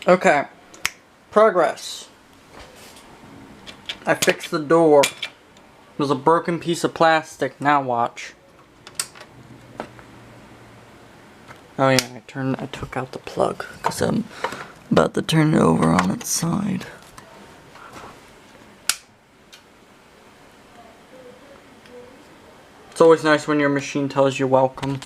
Okay. Progress. I fixed the door. It was a broken piece of plastic. Now watch. Oh yeah, I took out the plug because I'm about to turn it over on its side. It's always nice when your machine tells you welcome.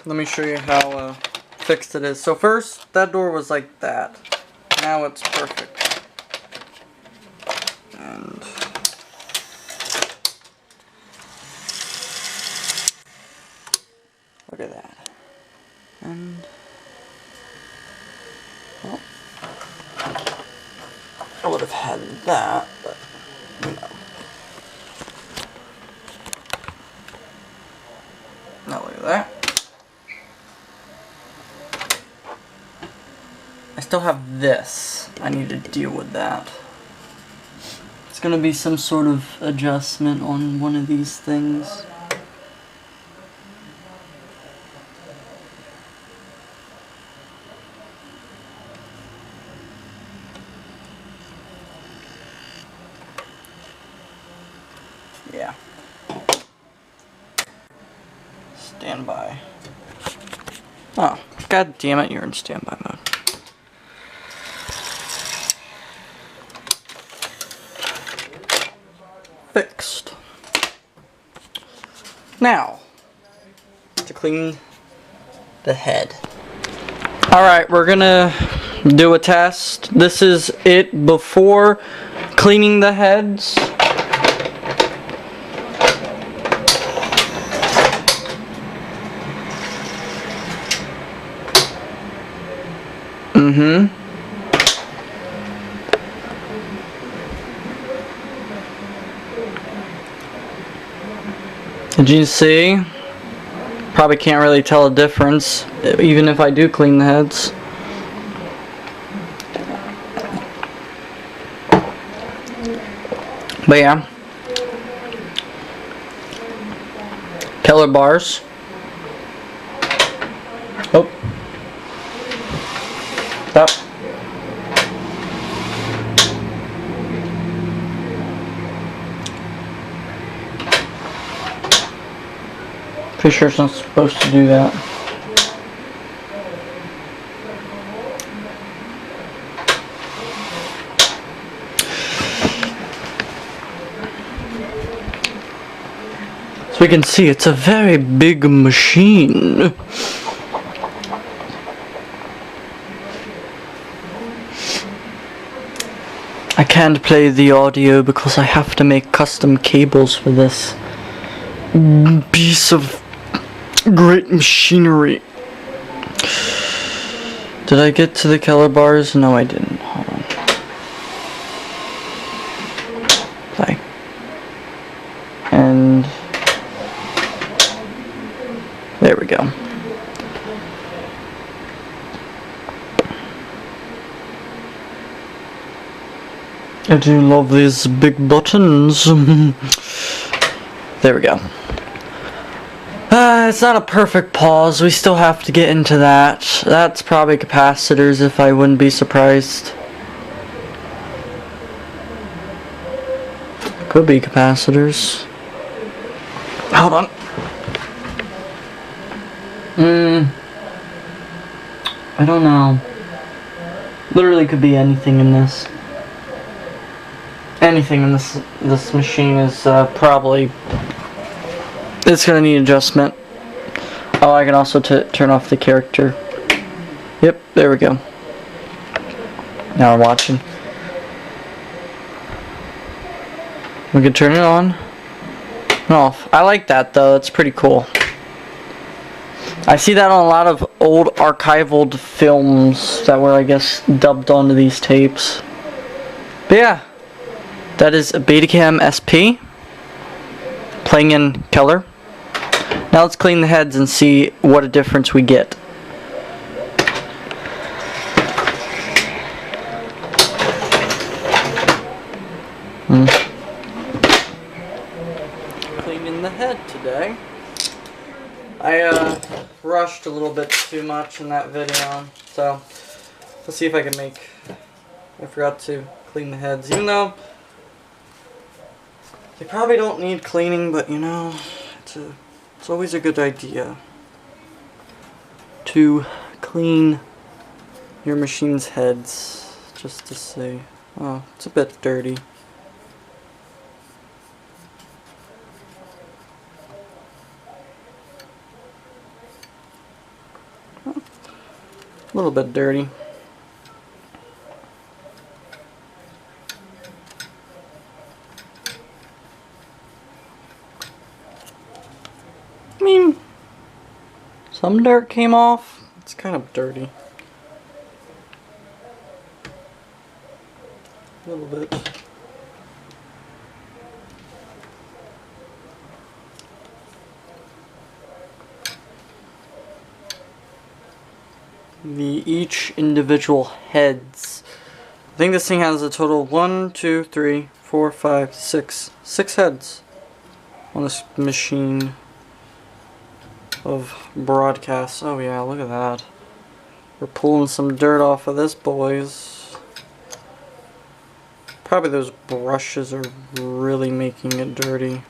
Let me show you how fixed it is. So first, that door was like that. Now it's perfect. And look at that. And well, I would have had that, but you know. Now look at that. I still have this. I need to deal with that. It's gonna be some sort of adjustment on one of these things. Yeah. Standby. Oh, god damn it, you're in standby mode. Fixed. Now, to clean the head. Alright, we're gonna do a test. This is it before cleaning the heads. Did you see? Probably can't really tell a difference, even if I do clean the heads. But yeah. Color bars. Oh. Stop. Pretty sure it's not supposed to do that. So we can see it's a very big machine. I can't play the audio because I have to make custom cables for this piece of great machinery. Did I get to the color bars? No, I didn't. Hold on. Play. And there we go. I do love these big buttons. There we go. It's not a perfect pause. We still have to get into that. That's probably capacitors, if I wouldn't be surprised. Could be capacitors. Hold on. I don't know. Literally could be anything in this. Anything in this machine is probably... It's gonna need adjustment. Oh, I can also turn off the character. Yep, there we go. Now we're watching. We can turn it on and off. I like that though, that's pretty cool. I see that on a lot of old archival films that were, I guess, dubbed onto these tapes. But yeah, that is a Betacam SP playing in color. Now let's clean the heads and see what a difference we get. Cleaning the head today. I rushed a little bit too much in that video, so let's see if I can make. I forgot to clean the heads, even though they probably don't need cleaning, but you know, it's always a good idea to clean your machine's heads just to see. Oh, it's a bit dirty. A little bit dirty. I mean, some dirt came off. It's kind of dirty. A little bit. Each individual heads. I think this thing has a total of 1, 2, 3, 4, 5, 6. 6 heads on this machine of broadcasts. Oh yeah, look at that. We're pulling some dirt off of this, boys. Probably those brushes are really making it dirty.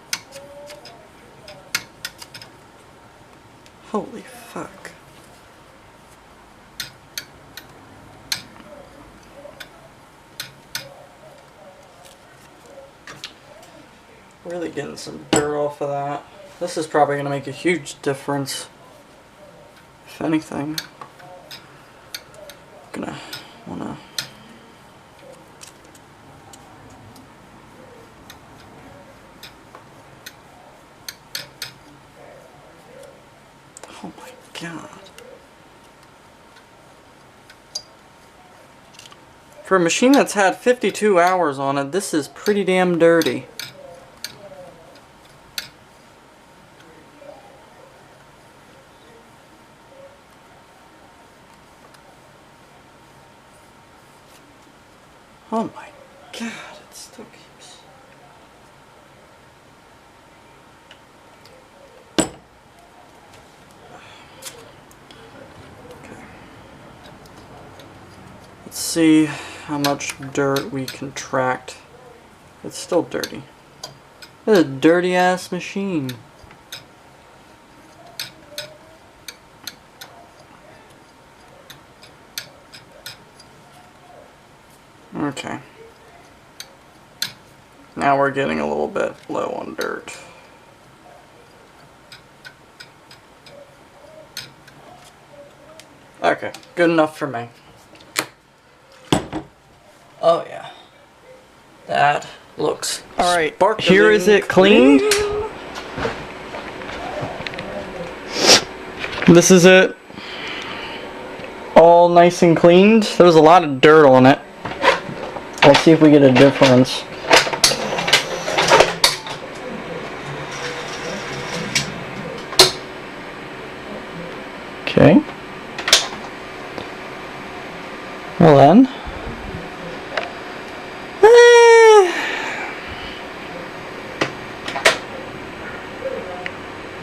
Holy fuck. Really getting some dirt off of that. This is probably going to make a huge difference. If anything. I'm gonna wanna. Oh my god. For a machine that's had 52 hours on it, this is pretty damn dirty. Oh my god, it still keeps. Okay. Let's see how much dirt we can tract. It's still dirty. It's a dirty ass machine. Okay. Now we're getting a little bit low on dirt. Okay, good enough for me. Oh yeah. That looks alright. Here is it cleaned. This is it. All nice and cleaned. There was a lot of dirt on it. Let's see if we get a difference. Okay. Well then.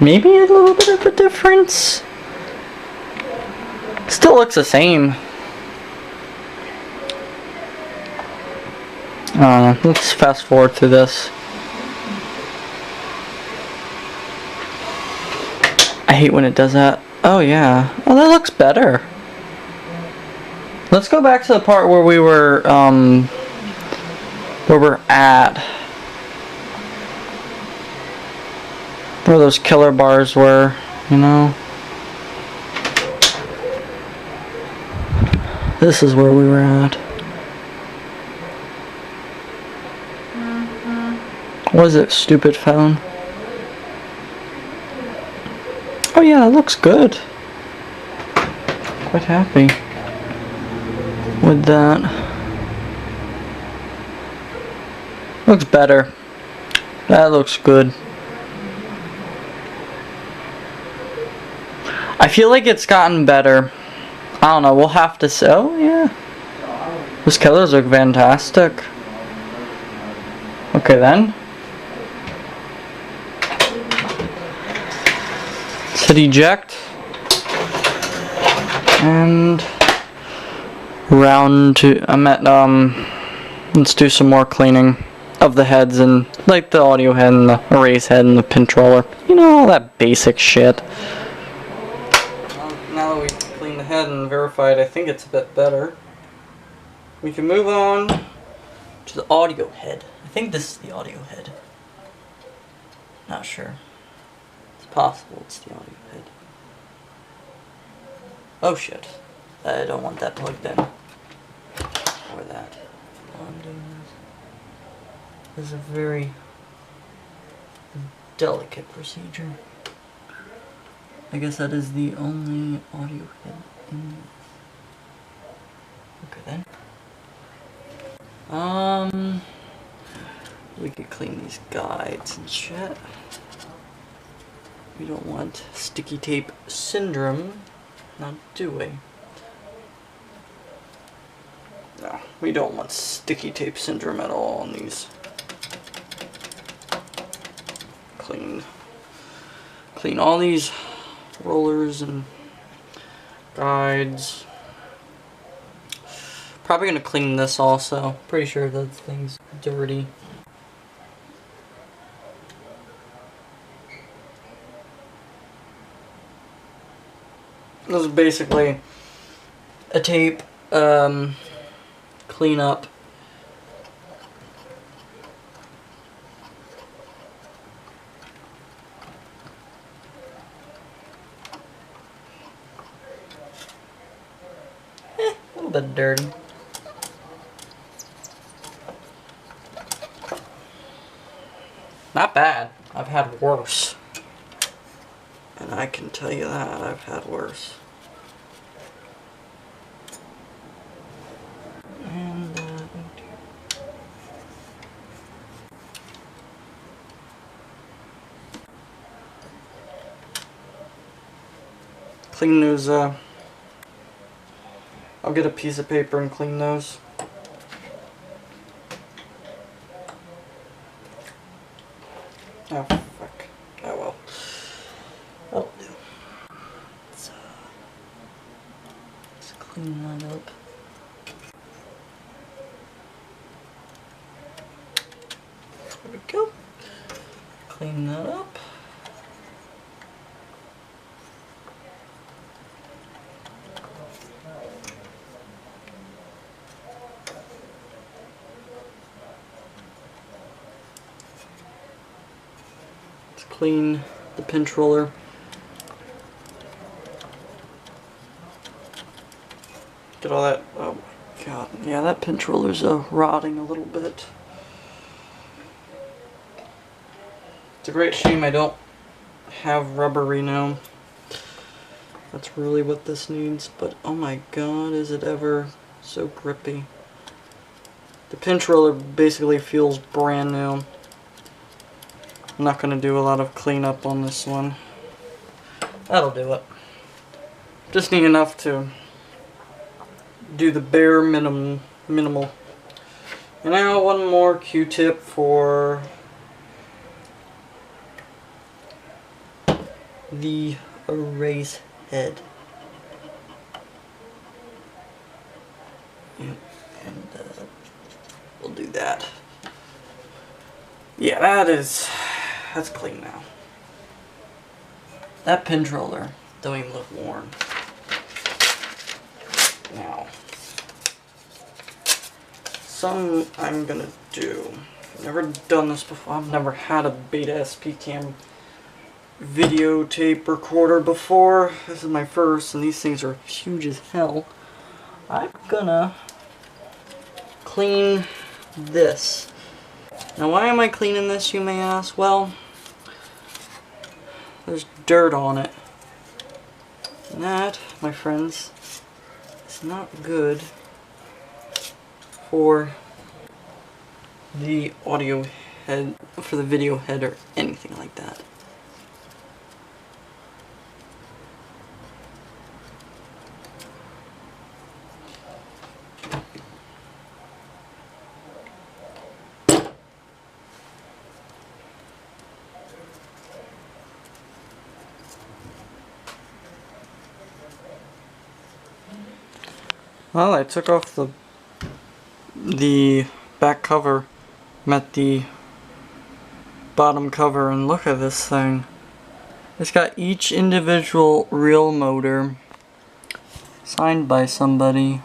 Maybe a little bit of a difference. Still looks the same. Let's fast forward through this. I hate when it does that. Oh yeah. Oh, that looks better. Let's go back to the part where we were, where we're at. Where those killer bars were, you know. This is where we were at. What is it, stupid phone? Oh yeah, it looks good. Quite happy with that. Looks better. That looks good. I feel like it's gotten better. I don't know, we'll have to say. Oh yeah. Those colors look fantastic. Okay then. Let's hit eject. And let's do some more cleaning of the heads, and like the audio head and the erase head and the controller. You know, all that basic shit. Now that we've cleaned the head and verified I think it's a bit better, we can move on to the audio head. I think this is the audio head. Not sure. It's possible it's the audio head. Oh shit. I don't want that plugged in. Or that. While I'm doing this. This is a very delicate procedure. I guess that is the only audio head in this. Okay then. We could clean these guides and shit. We don't want sticky tape syndrome, not do we? No, we don't want sticky tape syndrome at all on these. Clean all these rollers and guides. Probably gonna clean this also. Pretty sure that thing's dirty. This is basically a tape cleanup. A little bit dirty. Not bad. I've had worse. And I can tell you that I've had worse. And clean those. I'll get a piece of paper and clean those. Oh fuck. Oh well. That'll do. Let's clean that up. There we go. Clean that up. Let's clean the pinch roller. Get all that. Oh my god. Yeah, that pinch roller's rotting a little bit. It's a great shame I don't have rubbery now. That's really what this needs, but oh my god, is it ever so grippy. The pinch roller basically feels brand new. I'm not going to do a lot of cleanup on this one. That'll do it. Just need enough to do the bare minimal. And now one more Q-tip for the erase head. Yep, and we'll do that. Yeah, that's clean now. That pinch roller don't even look worn. Now, I'm gonna do. I've never done this before. I've never had a Beta SP Cam videotape recorder before. This is my first, and these things are huge as hell. I'm gonna clean this. Now, why am I cleaning this, you may ask? Well, there's dirt on it. And that, my friends, is not good for the audio head, for the video head, or anything like that. Well, I took off the back cover, met the bottom cover, and look at this thing. It's got each individual reel motor, signed by somebody.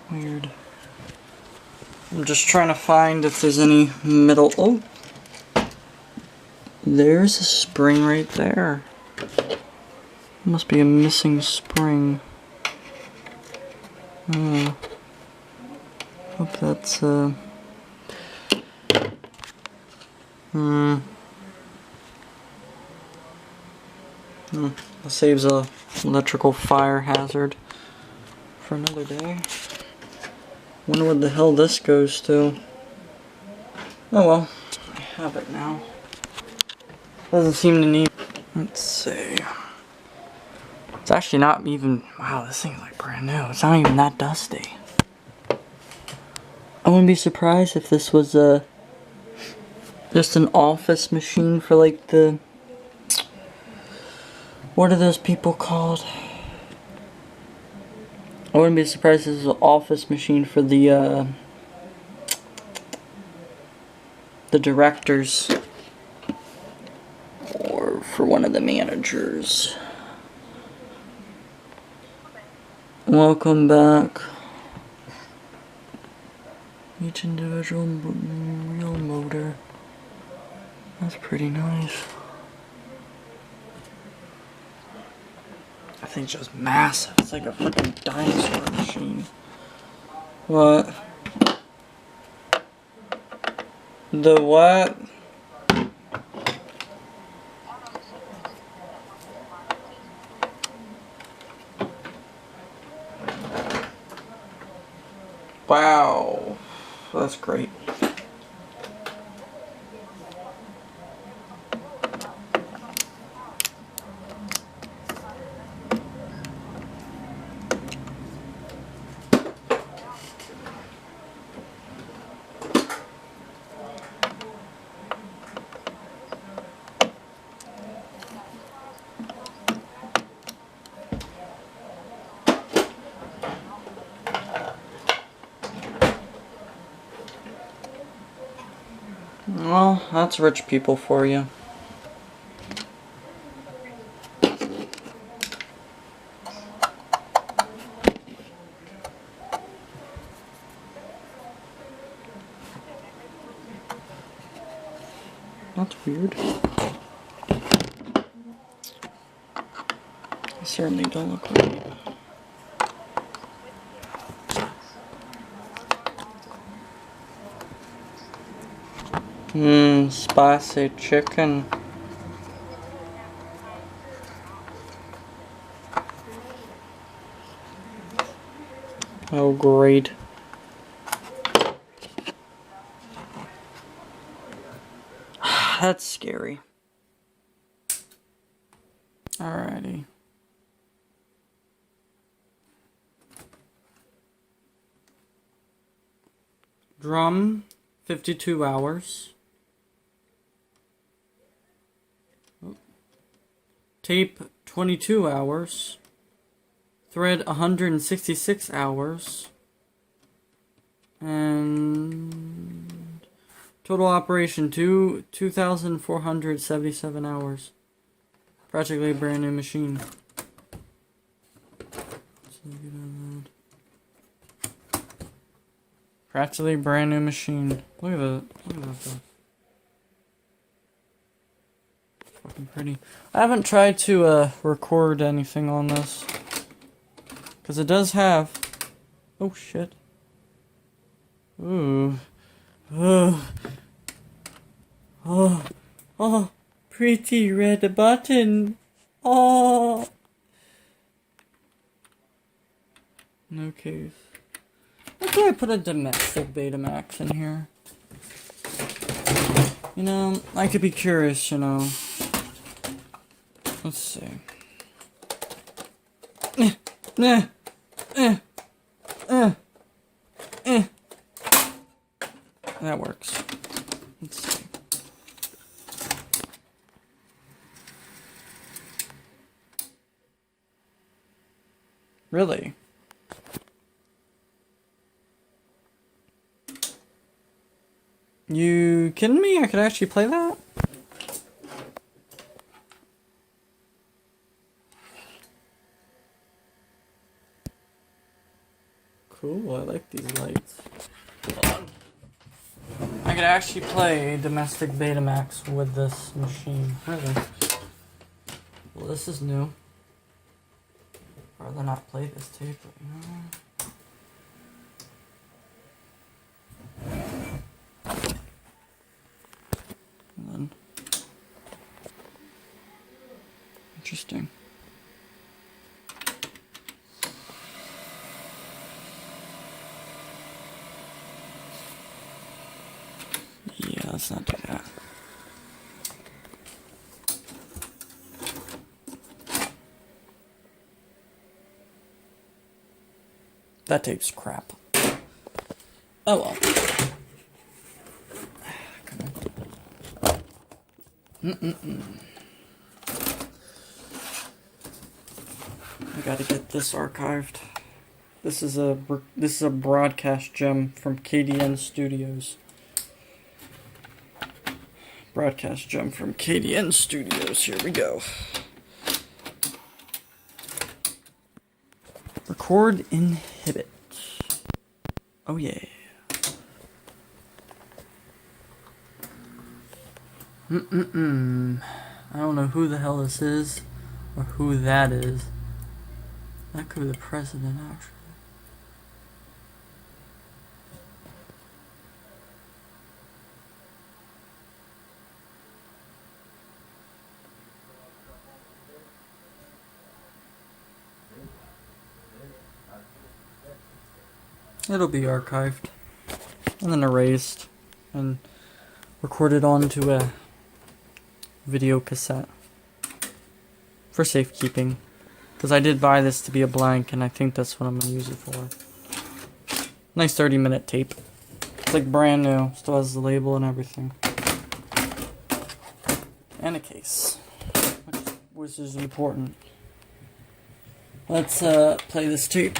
Weird. I'm just trying to find if there's any metal. Oh! There's a spring right there. Must be a missing spring. Hope that's that saves a electrical fire hazard for another day. Wonder what the hell this goes to. Oh well, I have it now. Doesn't seem to need. Let's see. It's actually not even. Wow, this thing's like brand new. It's not even that dusty. I wouldn't be surprised if this was just an office machine for like the. What are those people called? I wouldn't be surprised if this was an office machine for the directors. Or for one of the managers. Welcome back. Each individual reel motor. That's pretty nice. That thing's just massive. It's like a freaking dinosaur machine. What? The what? Wow. That's great. Well, that's rich people for you. That's weird. I certainly don't look right. Spicy chicken. Oh, great. That's scary. Alrighty. Drum, 52 hours. Tape, 22 hours. Thread, 166 hours. And total operation, 2,477 hours. Practically a brand new machine. Practically a brand new machine. Look at that. Look at that stuff. Fucking pretty. I haven't tried to record anything on this. Because it does have. Oh shit. Ooh. Oh. Oh. Oh. Pretty red button. Oh. No case. Why can't I put a domestic Betamax in here? You know, I could be curious, you know. Let's see. That works. Let's see. Really? You kidding me? I could actually play that? Cool, I like these lights. Hold on. I could actually play domestic Betamax with this machine. Really? Well, this is new. I'd rather not play this tape, but you know. And then. Interesting. Yeah, let's not do that. That tape's crap. Oh well. I gotta get this archived. This is a broadcast gem from KDN Studios. Broadcast gem from KDN Studios. Here we go. Record inhibit. Oh yeah. I don't know who the hell this is or who that is. That could be the president, actually. It'll be archived and then erased and recorded onto a video cassette for safekeeping, because I did buy this to be a blank and I think that's what I'm going to use it for. Nice 30-minute tape. It's like brand new, still has the label and everything. And a case, which is important. Let's play this tape.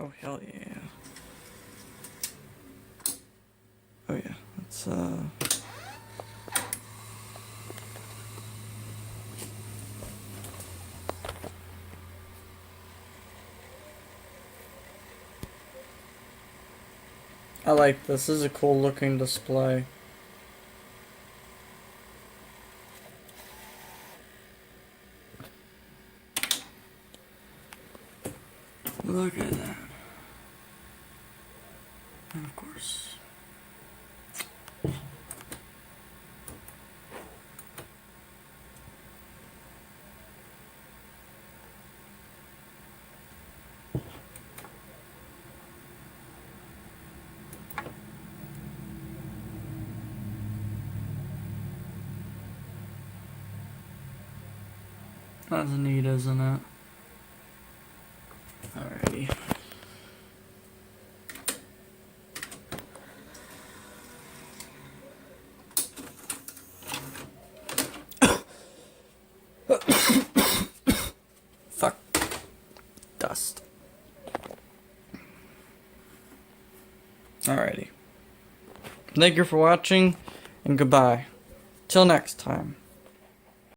Oh, hell yeah. Oh, yeah. Let's, I like this. This is a cool looking display. Look at that. And of course. That's neat, isn't it? Alrighty. Fuck. Dust. Alrighty. Thank you for watching, and goodbye. Till next time.